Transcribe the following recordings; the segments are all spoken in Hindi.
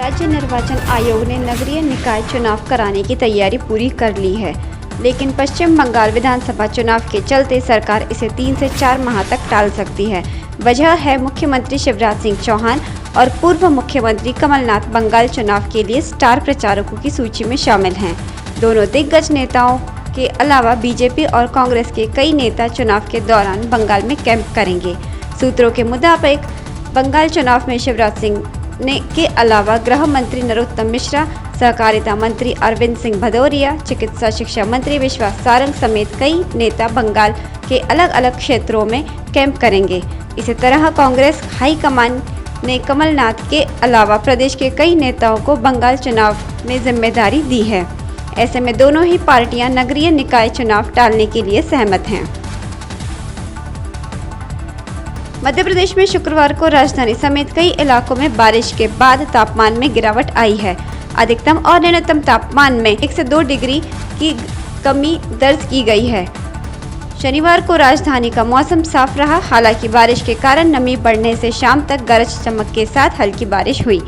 राज्य निर्वाचन आयोग ने नगरीय निकाय चुनाव कराने की तैयारी पूरी कर ली है, लेकिन पश्चिम बंगाल विधानसभा चुनाव के चलते सरकार इसे 3 से 4 माह तक टाल सकती है। वजह है मुख्यमंत्री शिवराज सिंह चौहान और पूर्व मुख्यमंत्री कमलनाथ बंगाल चुनाव के लिए स्टार प्रचारकों की सूची में शामिल हैं। दोनों दिग्गज नेताओं के अलावा बीजेपी और कांग्रेस के कई नेता चुनाव के दौरान बंगाल में कैंप करेंगे। सूत्रों के मुताबिक बंगाल चुनाव में शिवराज सिंह के अलावा गृह मंत्री नरोत्तम मिश्रा, सहकारिता मंत्री अरविंद सिंह भदौरिया, चिकित्सा शिक्षा मंत्री विश्वास सारंग समेत कई नेता बंगाल के अलग अलग क्षेत्रों में कैंप करेंगे। इसी तरह कांग्रेस हाईकमान ने कमलनाथ के अलावा प्रदेश के कई नेताओं को बंगाल चुनाव में जिम्मेदारी दी है। ऐसे में दोनों ही पार्टियां नगरीय निकाय चुनाव टालने के लिए सहमत हैं। मध्य प्रदेश में शुक्रवार को राजधानी समेत कई इलाकों में बारिश के बाद तापमान में गिरावट आई है। अधिकतम और न्यूनतम तापमान में 1 से 2 डिग्री की कमी दर्ज की गई है। शनिवार को राजधानी का मौसम साफ रहा, हालांकि बारिश के कारण नमी बढ़ने से शाम तक गरज चमक के साथ हल्की बारिश हुई।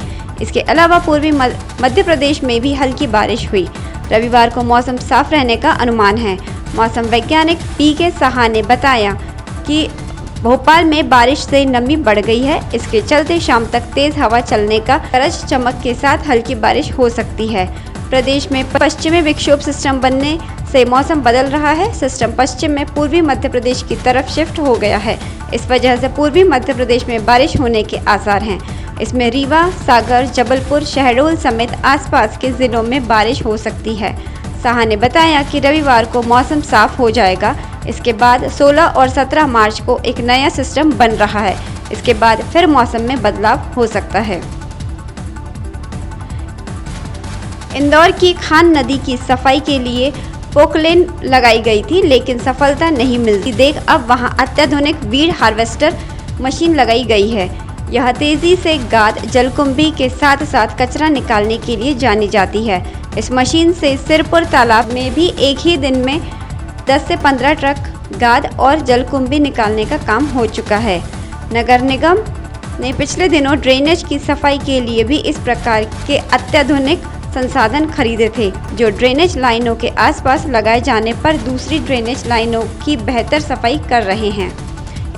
इसके अलावा पूर्वी मध्य प्रदेश में भी हल्की बारिश हुई। रविवार को मौसम साफ रहने का अनुमान है। मौसम वैज्ञानिक पीके साहा ने बताया कि भोपाल में बारिश से नमी बढ़ गई है। इसके चलते शाम तक तेज हवा चलने का गरज चमक के साथ हल्की बारिश हो सकती है। प्रदेश में पश्चिमी विक्षोभ सिस्टम बनने से मौसम बदल रहा है। सिस्टम पश्चिम में पूर्वी मध्य प्रदेश की तरफ शिफ्ट हो गया है। इस वजह से पूर्वी मध्य प्रदेश में बारिश होने के आसार हैं। इसमें रीवा, सागर, जबलपुर, शहडोल समेत आसपास के जिलों में बारिश हो सकती है। साहा ने बताया कि रविवार को मौसम साफ हो जाएगा। इसके बाद 16 और 17 मार्च को एक नया सिस्टम बन रहा है। इसके बाद फिर मौसम में बदलाव हो सकता है। इंदौर की खान नदी की सफाई के लिए पोकलेन लगाई गई थी, लेकिन सफलता नहीं मिलती देख अब वहां अत्याधुनिक वीड हार्वेस्टर मशीन लगाई गई है। यह तेजी से गाद, जलकुंभी के साथ साथ कचरा निकालने के लिए जानी जाती है। इस मशीन से सिरपुर तालाब में भी एक ही दिन में 10 से 15 ट्रक गाद और जलकुंभी निकालने का काम हो चुका है। नगर निगम ने पिछले दिनों ड्रेनेज की सफाई के लिए भी इस प्रकार के अत्याधुनिक संसाधन खरीदे थे, जो ड्रेनेज लाइनों के आसपास लगाए जाने पर दूसरी ड्रेनेज लाइनों की बेहतर सफाई कर रहे हैं।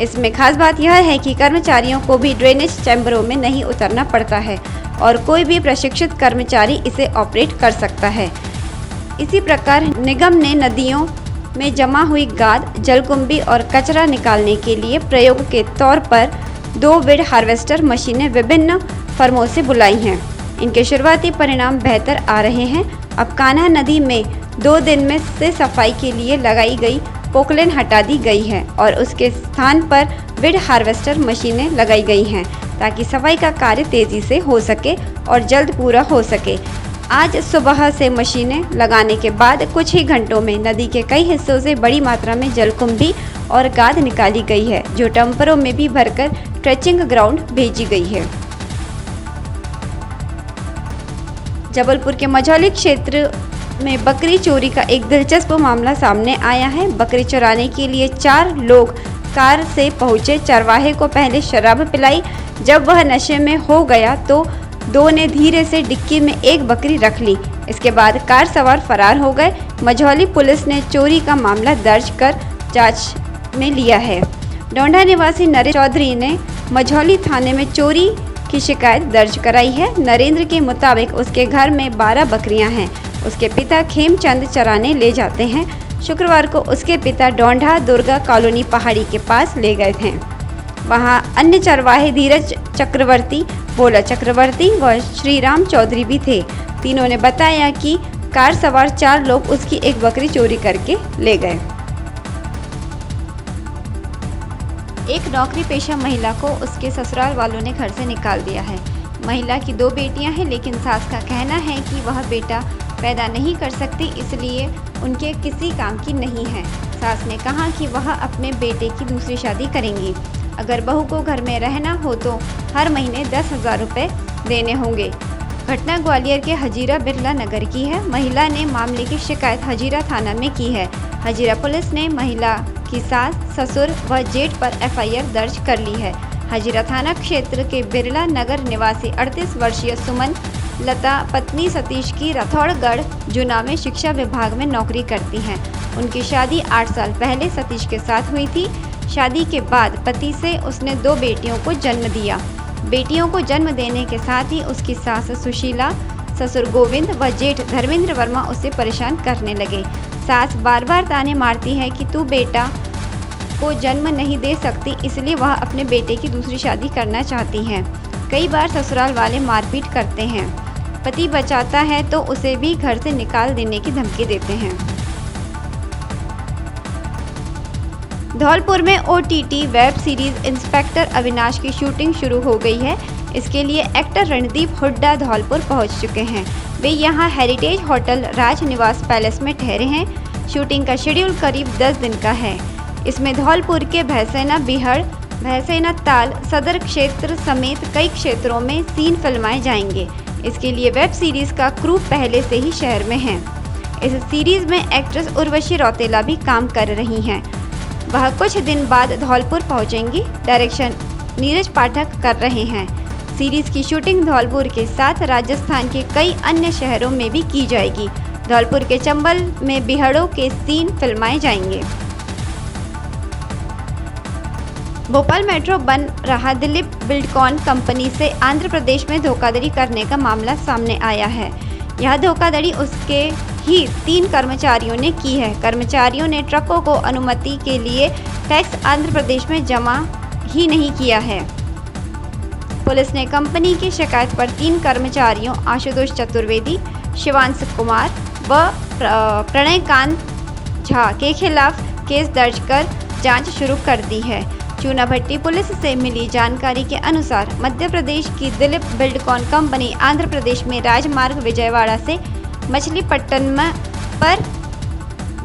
इसमें खास बात यह है कि कर्मचारियों को भी ड्रेनेज चैम्बरों में नहीं उतरना पड़ता है और कोई भी प्रशिक्षित कर्मचारी इसे ऑपरेट कर सकता है। इसी प्रकार निगम ने नदियों में जमा हुई गाद, जलकुंभी और कचरा निकालने के लिए प्रयोग के तौर पर 2 वीड हार्वेस्टर मशीनें विभिन्न फर्मों से बुलाई हैं। इनके शुरुआती परिणाम बेहतर आ रहे हैं। अब कान्हा नदी में 2 दिन में से सफाई के लिए लगाई गई पोकलेन हटा दी गई है और उसके स्थान पर वीड हार्वेस्टर मशीनें लगाई गई हैं, ताकि सफाई का कार्य तेजी से हो सके और जल्द पूरा हो सके। आज सुबह से मशीनें लगाने के बाद कुछ ही घंटों में नदी के कई हिस्सों से बड़ी मात्रा में जलकुंभी और गाद निकाली गई है, जो डंपरों में भी भरकर ट्रेचिंग ग्राउंड भेजी गई है। जबलपुर के मझौली क्षेत्र में बकरी चोरी का एक दिलचस्प मामला सामने आया है। बकरी चुराने के लिए 4 लोग कार से पहुंचे। चरवाहे को पहले शराब पिलाई। जब वह नशे में हो गया तो 2 ने धीरे से डिक्की में एक बकरी रख ली। इसके बाद कार सवार फरार हो गए। मझौली पुलिस ने चोरी का मामला दर्ज कर जांच में लिया है। डोंडा निवासी नरेंद्र चौधरी ने मझौली थाने में चोरी की शिकायत दर्ज कराई है। नरेंद्र के मुताबिक उसके घर में 12 बकरियां हैं। उसके पिता खेमचंद चराने ले जाते हैं। शुक्रवार को उसके पिता डोंडा दुर्गा कॉलोनी पहाड़ी के पास ले गए थे। वहां अन्य चरवाहे धीरज चक्रवर्ती, भोला चक्रवर्ती व श्रीराम चौधरी भी थे। तीनों ने बताया कि कार सवार 4 लोग उसकी एक बकरी चोरी करके ले गए। एक नौकरी पेशा महिला को उसके ससुराल वालों ने घर से निकाल दिया है। महिला की 2 बेटियां हैं, लेकिन सास का कहना है कि वह बेटा पैदा नहीं कर सकती, इसलिए उनके किसी काम की नहीं है। सास ने कहा कि वह अपने बेटे की दूसरी शादी करेंगी। अगर बहू को घर में रहना हो तो हर महीने 10,000 रुपये देने होंगे। घटना ग्वालियर के हजीरा बिरला नगर की है। महिला ने मामले की शिकायत हजीरा थाना में की है। हजीरा पुलिस ने महिला की सास, ससुर व जेठ पर एफआईआर दर्ज कर ली है। हजीरा थाना क्षेत्र के बिरला नगर निवासी 38 वर्षीय सुमन लता पत्नी सतीश की राठौड़गढ़ जुना में शिक्षा विभाग में नौकरी करती हैं। उनकी शादी 8 साल पहले सतीश के साथ हुई थी। शादी के बाद पति से उसने 2 बेटियों को जन्म दिया। बेटियों को जन्म देने के साथ ही उसकी सास सुशीला, ससुर गोविंद व जेठ धर्मेंद्र वर्मा उसे परेशान करने लगे। सास बार बार ताने मारती है कि तू बेटा को जन्म नहीं दे सकती, इसलिए वह अपने बेटे की दूसरी शादी करना चाहती हैं। कई बार ससुराल वाले मारपीट करते हैं। पति बचाता है तो उसे भी घर से निकाल देने की धमकी देते हैं। धौलपुर में OTT web series inspector Avinash की शूटिंग शुरू हो गई है। इसके लिए एक्टर रणदीप हुड्डा धौलपुर पहुंच चुके हैं। वे यहां हेरिटेज होटल राज निवास पैलेस में ठहरे हैं। शूटिंग का शेड्यूल करीब 10 दिन का है। इसमें धौलपुर के भैंसेना बिहड़, भैंसेना ताल, सदर क्षेत्र समेत कई क्षेत्रों में सीन फिल्माए जाएंगे। इसके लिए वेब सीरीज का क्रू पहले से ही शहर में है। इस सीरीज में एक्ट्रेस उर्वशी रौतेला भी काम कर रही हैं। वह कुछ दिन बाद धौलपुर पहुंचेंगी। डायरेक्शन नीरज पाठक कर रहे हैं। सीरीज की शूटिंग धौलपुर के साथ राजस्थान के कई अन्य शहरों में भी की जाएगी। धौलपुर के चंबल में बिहड़ों के सीन फिल्माए जाएंगे। भोपाल मेट्रो बन रहा दिलीप बिल्डकॉन कंपनी से आंध्र प्रदेश में धोखाधड़ी करने का मामला सामने आया है। यह धोखाधड़ी उसके ही 3 कर्मचारियों ने की है। कर्मचारियों ने ट्रकों को अनुमति के लिए टैक्स आंध्र प्रदेश में जमा ही नहीं किया है। पुलिस ने कंपनी की शिकायत पर 3 कर्मचारियों आशुतोष चतुर्वेदी, शिवांश कुमार व प्रणयकांत झा के खिलाफ केस दर्ज कर जांच शुरू कर दी है। चूनाभट्टी पुलिस से मिली जानकारी के अनुसार मध्य प्रदेश की दिलीप बिल्डकॉन कंपनी आंध्र प्रदेश में राजमार्ग विजयवाड़ा से मछलीपट्टनम पर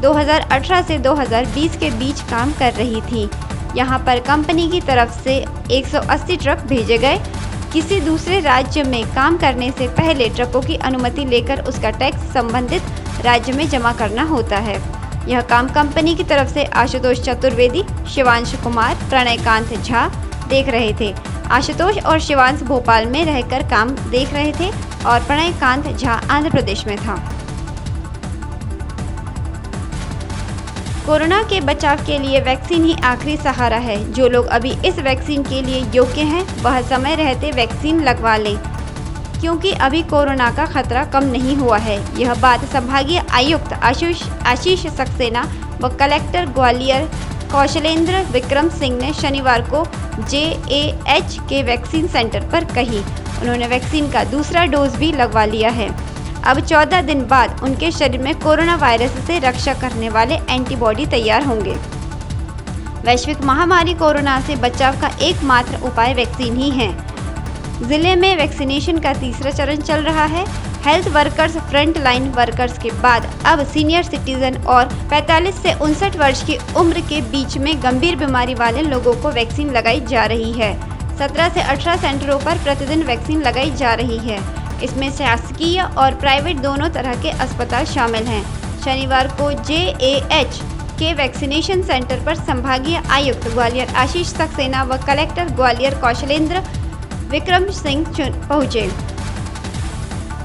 2018 से 2020 के बीच काम कर रही थी। यहां पर कंपनी की तरफ से 180 ट्रक भेजे गए। किसी दूसरे राज्य में काम करने से पहले ट्रकों की अनुमति लेकर उसका टैक्स संबंधित राज्य में जमा करना होता है। यह काम कंपनी की तरफ से आशुतोष चतुर्वेदी, शिवांश कुमार, प्रणयकांत झा देख रहे थे। आशुतोष और शिवांश भोपाल में रहकर काम देख रहे थे और प्रणयकांत झा आंध्र प्रदेश में था। कोरोना के बचाव के लिए वैक्सीन ही आखिरी सहारा है। जो लोग अभी इस वैक्सीन के लिए योग्य हैं, वह समय रहते वैक्सीन लगवा लें, क्योंकि अभी कोरोना का खतरा कम नहीं हुआ है। यह बात संभागीय आयुक्त आशीष सक्सेना व कलेक्टर ग्वालियर कौशलेंद्र विक्रम सिंह ने शनिवार को JAH के वैक्सीन सेंटर पर कही। उन्होंने वैक्सीन का दूसरा डोज भी लगवा लिया है। अब 14 दिन बाद उनके शरीर में कोरोना वायरस से रक्षा करने वाले एंटीबॉडी तैयार होंगे। वैश्विक महामारी कोरोना से बचाव का एकमात्र उपाय वैक्सीन ही है। जिले में वैक्सीनेशन का तीसरा चरण चल रहा है। Health workers, front line workers के बाद अब सीनियर सिटीजन और 45 से 59 वर्ष की उम्र के बीच में गंभीर बीमारी वाले लोगों को वैक्सीन लगाई जा रही है। 17 से 18 सेंटरों पर प्रतिदिन वैक्सीन लगाई जा रही है। इसमें शासकीय और प्राइवेट दोनों तरह के अस्पताल शामिल हैं। शनिवार को JAH के वैक्सीनेशन सेंटर पर संभागीय आयुक्त ग्वालियर आशीष सक्सेना व कलेक्टर ग्वालियर कौशलेंद्र विक्रम सिंह पहुंचे।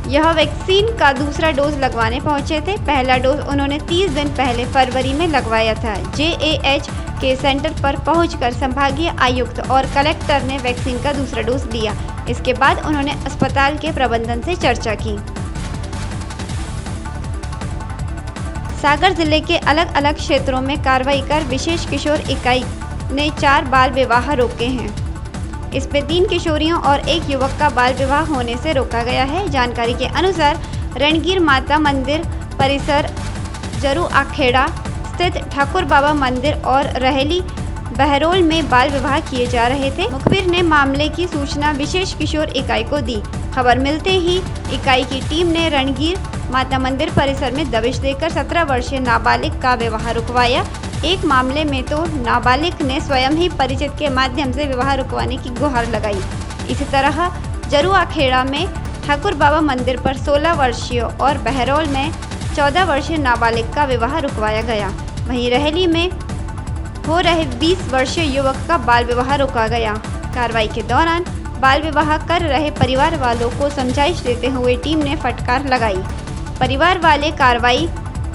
यह वैक्सीन का दूसरा डोज लगवाने पहुंचे थे। पहला डोज उन्होंने 30 दिन पहले फरवरी में लगवाया था। JAH के सेंटर पर पहुंचकर संभागीय आयुक्त और कलेक्टर ने वैक्सीन का दूसरा डोज लिया। इसके बाद उन्होंने अस्पताल के प्रबंधन से चर्चा की। सागर जिले के अलग अलग क्षेत्रों में कार्रवाई कर विशेष किशोर इकाई ने 4 बाल विवाह रोके हैं। इसमें 3 किशोरियों और 1 युवक का बाल विवाह होने से रोका गया है। जानकारी के अनुसार रणगीर माता मंदिर परिसर, जरू आखेड़ा स्थित ठाकुर बाबा मंदिर और रहेली बहरोल में बाल विवाह किए जा रहे थे। मुखबिर ने मामले की सूचना विशेष किशोर इकाई को दी। खबर मिलते ही इकाई की टीम ने रणगीर माता मंदिर परिसर में दबिश देकर 17 वर्षीय नाबालिग का विवाह रुकवाया। एक मामले में तो नाबालिग ने स्वयं ही परिचित के माध्यम से विवाह रुकवाने की गुहार लगाई। इसी तरह जरुआ खेड़ा में ठाकुर बाबा मंदिर पर 16 वर्षीय और बहरौल में 14 वर्षीय नाबालिग का विवाह रुकवाया गया। वहीं रहेली में हो रहे 20 वर्षीय युवक का बाल विवाह रोका गया। कार्रवाई के दौरान बाल विवाह कर रहे परिवार वालों को समझाइश देते हुए टीम ने फटकार लगाई। परिवार वाले कार्रवाई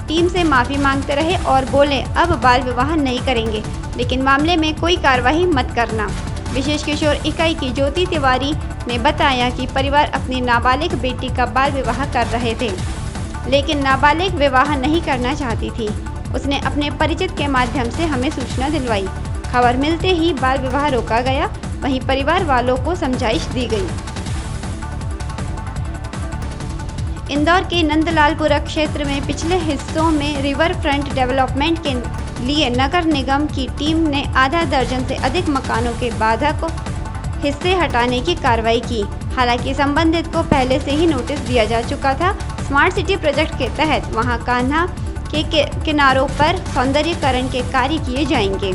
टीम से माफ़ी मांगते रहे और बोले अब बाल विवाह नहीं करेंगे, लेकिन मामले में कोई कार्रवाई मत करना। विशेष किशोर इकाई की ज्योति तिवारी ने बताया कि परिवार अपनी नाबालिग बेटी का बाल विवाह कर रहे थे, लेकिन नाबालिग विवाह नहीं करना चाहती थी। उसने अपने परिचित के माध्यम से हमें सूचना दिलवाई। खबर मिलते ही बाल विवाह रोका गया, वहीं परिवार वालों को समझाइश दी गई। इंदौर के नंदलालपुरा क्षेत्र में पिछले हिस्सों में रिवर फ्रंट डेवलपमेंट के लिए नगर निगम की टीम ने आधा दर्जन से अधिक मकानों के बाधक हिस्से हटाने की कार्रवाई की। हालांकि संबंधित को पहले से ही नोटिस दिया जा चुका था। स्मार्ट सिटी प्रोजेक्ट के तहत वहां कान्हा के किनारों पर सौंदर्यीकरण के कार्य किए जाएंगे।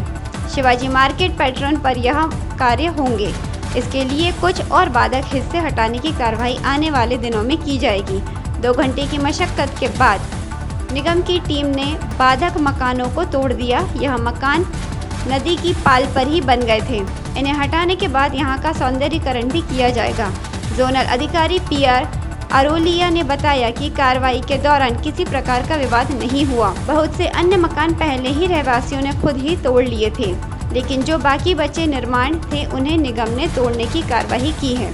शिवाजी मार्केट पैटर्न पर यह कार्य होंगे। इसके लिए कुछ और बाधक हिस्से हटाने की कार्रवाई आने वाले दिनों में की जाएगी। 2 घंटे की मशक्कत के बाद निगम की टीम ने बाधक मकानों को तोड़ दिया। यह मकान नदी की पाल पर ही बन गए थे। इन्हें हटाने के बाद यहां का सौंदर्यीकरण भी किया जाएगा। जोनल अधिकारी PR अरोलिया ने बताया कि कार्रवाई के दौरान किसी प्रकार का विवाद नहीं हुआ। बहुत से अन्य मकान पहले ही रहवासियों ने खुद ही तोड़ लिए थे, लेकिन जो बाकी बचे निर्माण थे उन्हें निगम ने तोड़ने की कार्रवाई की है।